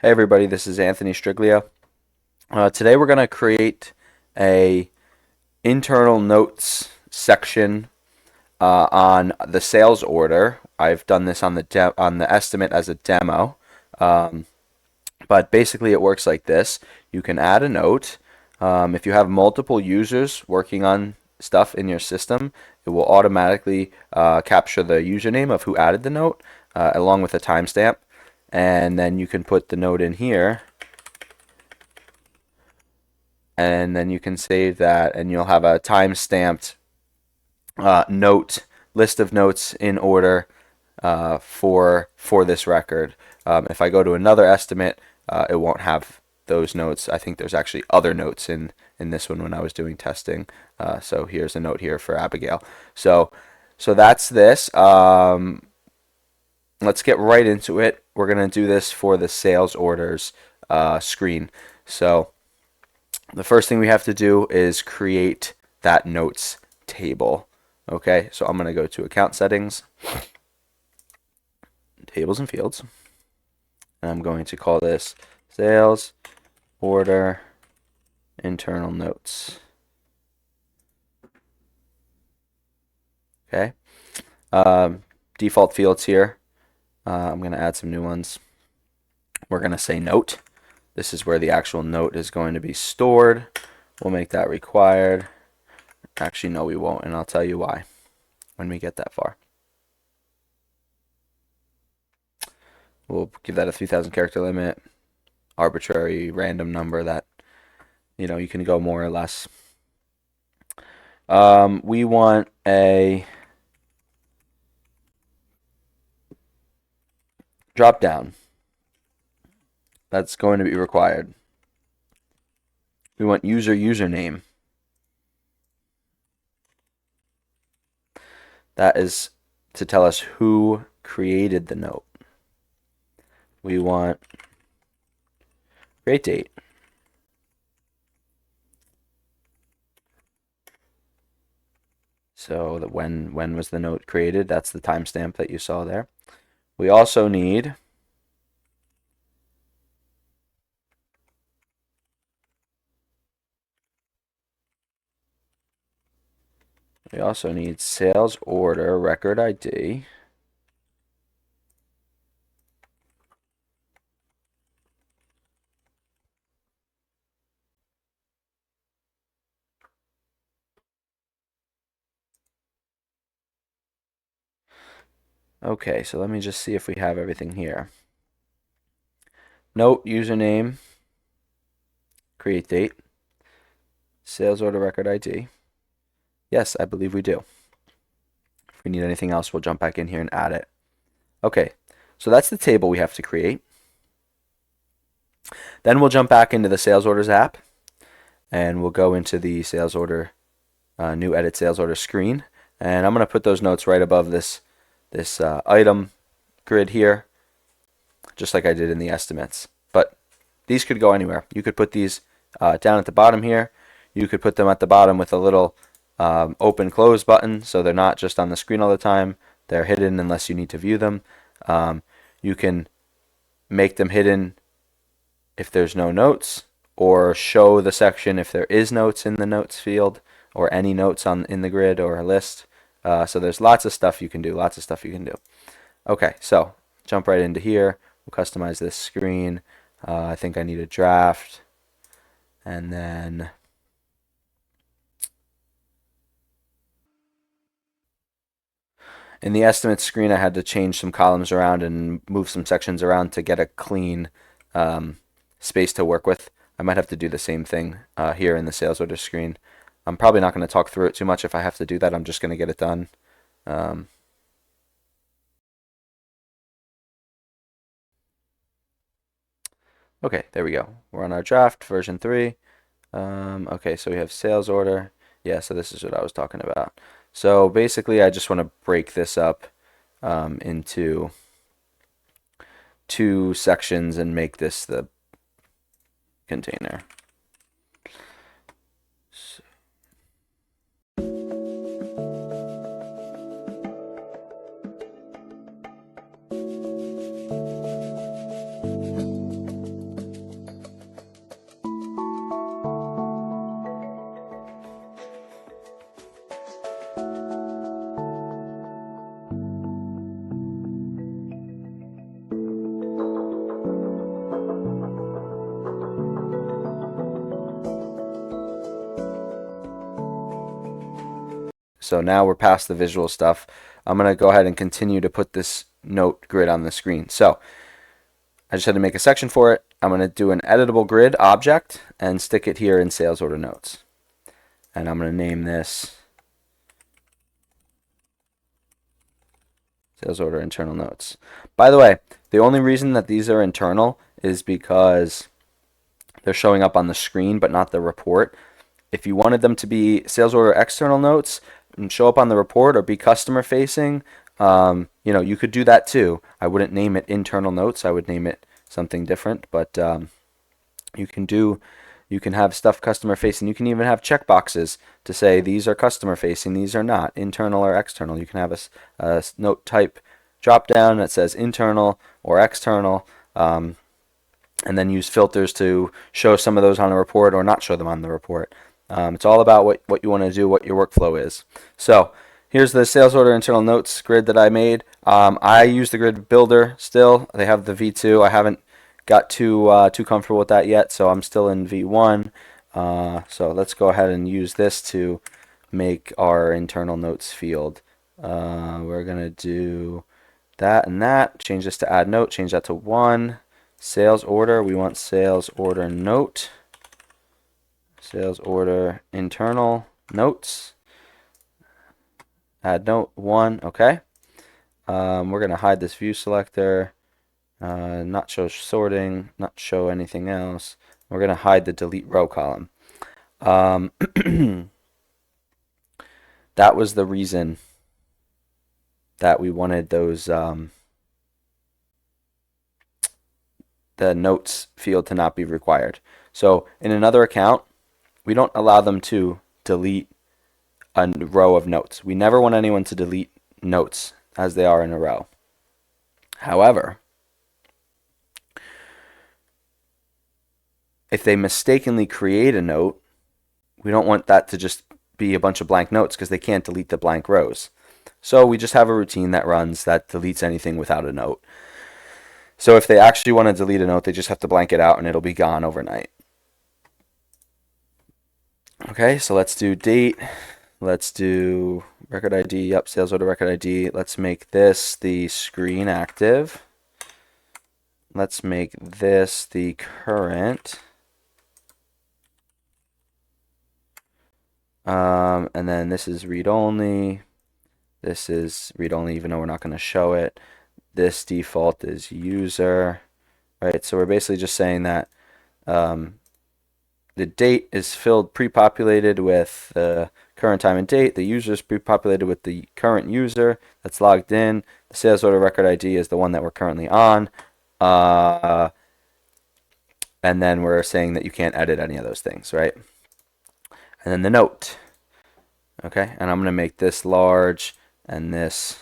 Hey everybody, this is Anthony Striglia. Today we're going to create a internal notes section on the sales order. I've done this on the estimate as a demo, um, but basically it works like this. You can add a note. If you have multiple users working on stuff in your system, it will automatically capture the username of who added the note along with a timestamp, and then you can put the note in here and then you can save that and you'll have a time-stamped note list of notes in order for this record. If I go to another estimate, it won't have those notes. I think there's actually other notes in this one when I was doing testing. So here's a note here for Abigail. So that's this. Let's get right into it. We're gonna do this for the sales orders screen. So the first thing we have to do is create that notes table. Okay, so I'm going to go to account settings, tables and fields, and I'm going to call this sales order internal notes. Okay, default fields here. I'm going to add some new ones. We're going to say note. This is where the actual note is going to be stored. We'll make that required. Actually, no, we won't, and I'll tell you why when we get that far. We'll give that a 3,000 character limit, arbitrary random number that you can go more or less. We want a drop down. That's going to be required. We want username. That is to tell us who created the note. We want create date. So that when was the note created? That's the timestamp that you saw there. We also need sales order record ID. Okay, so let me just see if we have everything here. Note, username, create date, sales order record ID. Yes, I believe we do. If we need anything else, we'll jump back in here and add it. Okay, so that's the table we have to create. Then we'll jump back into the sales orders app and we'll go into the sales order, new edit sales order screen. And I'm going to put those notes right above this item grid here, just like I did in the estimates. But these could go anywhere. You could put these down at the bottom here. You could put them at the bottom with a little open close button, so they're not just on the screen all the time. They're hidden unless you need to view them. You can make them hidden if there's no notes, or show the section if there is notes in the notes field, or any notes in the grid or a list. So there's lots of stuff you can do. Okay, so jump right into here. We'll customize this screen. I think I need a draft, and then in the estimate screen I had to change some columns around and move some sections around to get a clean space to work with. I might have to do the same thing here in the sales order screen. I'm probably not going to talk through it too much. If I have to do that, I'm just going to get it done. Okay, there we go. We're on our draft, version 3. Okay, so we have sales order. Yeah, so this is what I was talking about. So basically, I just want to break this up into two sections and make this the container. So So now we're past the visual stuff. I'm going to go ahead and continue to put this note grid on the screen. So I just had to make a section for it. I'm going to do an editable grid object and stick it here in sales order notes. And I'm going to name this sales order internal notes. By the way, the only reason that these are internal is because they're showing up on the screen but not the report. If you wanted them to be sales order external notes and show up on the report or be customer facing, you could do that too. I wouldn't name it internal notes. I would name it something different, but you can have stuff customer facing. You can even have checkboxes to say these are customer facing, these are not, internal or external. You can have a note type drop down that says internal or external, and then use filters to show some of those on the report or not show them on the report. It's all about what you want to do, what your workflow is. So here's the sales order internal notes grid that I made. I use the grid builder still. They have the V2. I haven't got too comfortable with that yet, so I'm still in V1. So let's go ahead and use this to make our internal notes field. We're going to do that and that. Change this to add note. Change that to 1. Sales order. We want sales order note. Sales order internal notes. Add note 1. Okay. We're going to hide this view selector. Not show sorting. Not show anything else. We're going to hide the delete row column. That was the reason that we wanted those the notes field to not be required. So in another account, we don't allow them to delete a row of notes. We never want anyone to delete notes as they are in a row. However, if they mistakenly create a note, we don't want that to just be a bunch of blank notes because they can't delete the blank rows. So we just have a routine that runs that deletes anything without a note. So if they actually want to delete a note, they just have to blank it out and it'll be gone overnight. Okay, so let's do date. Let's do record ID. Yep, sales order record ID. Let's make this the screen active. Let's make this the current. And then this is read only. This is read only, even though we're not going to show it. This default is user. Right, so we're basically just saying that the date is filled pre-populated with the current time and date. The user is pre-populated with the current user that's logged in. The sales order record ID is the one that we're currently on. And then we're saying that you can't edit any of those things, right? And then the note. Okay, and I'm going to make this large and this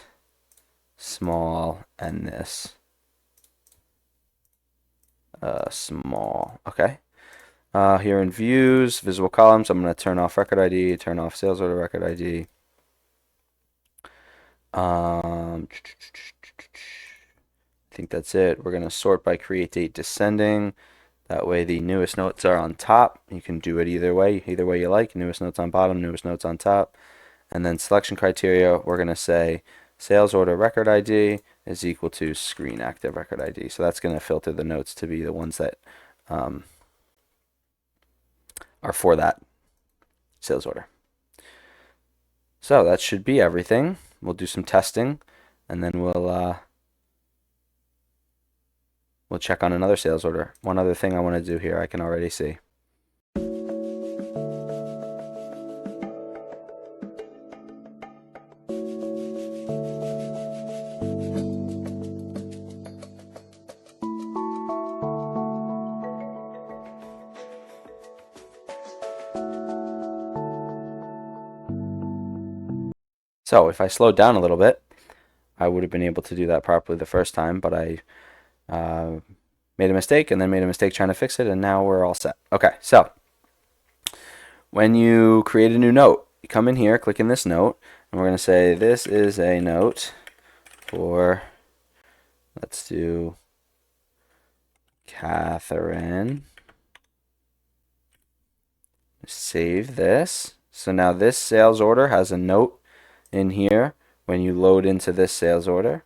small and this small. Okay. Here in views, visible columns, I'm going to turn off record ID, turn off sales order record ID. I think that's it. We're going to sort by create date descending. That way the newest notes are on top. You can do it either way you like. Newest notes on bottom, newest notes on top. And then selection criteria, we're going to say sales order record ID is equal to screen active record ID. So that's going to filter the notes to be the ones that are for that sales order. So that should be everything. We'll do some testing, and then we'll check on another sales order. One other thing I want to do here, I can already see. So if I slowed down a little bit, I would have been able to do that properly the first time, but I made a mistake and then made a mistake trying to fix it, and now we're all set. Okay, so when you create a new note, you come in here, click in this note, and we're going to say this is a note for, let's do Catherine. Save this. So now this sales order has a note in here when you load into this sales order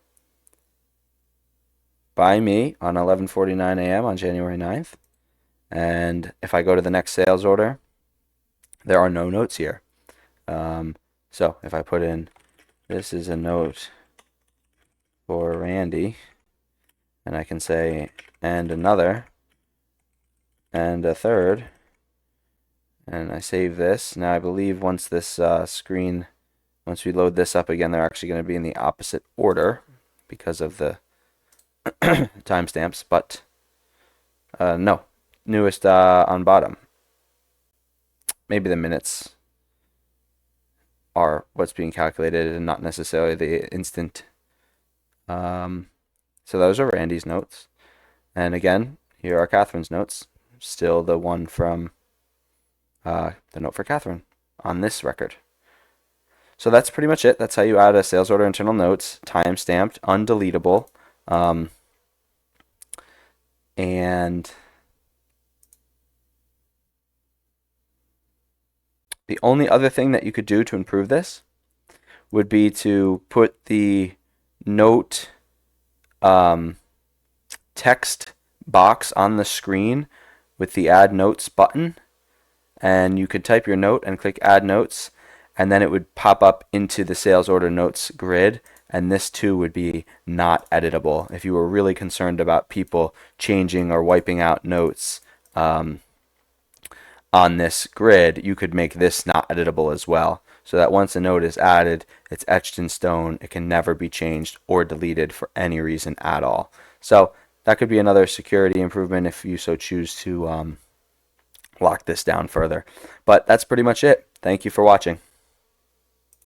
by me on 11:49 a.m. on January 9th. And if I go to the next sales order, there are no notes here. So if I put in, this is a note for Randy, and I can say, and another, and a third, and I save this. Now I believe once this once we load this up again, they're actually going to be in the opposite order because of the timestamps, but no, newest on bottom. Maybe the minutes are what's being calculated and not necessarily the instant. So those are Randy's notes. And again, here are Catherine's notes. Still the one from the note for Catherine on this record. So that's pretty much it. That's how you add a sales order internal notes, time-stamped, undeletable. And the only other thing that you could do to improve this would be to put the note text box on the screen with the Add Notes button, and you could type your note and click Add Notes, and then it would pop up into the sales order notes grid, and this too would be not editable. If you were really concerned about people changing or wiping out notes on this grid, you could make this not editable as well, so that once a note is added, it's etched in stone. It can never be changed or deleted for any reason at all. So that could be another security improvement if you so choose to lock this down further. But that's pretty much it. Thank you for watching.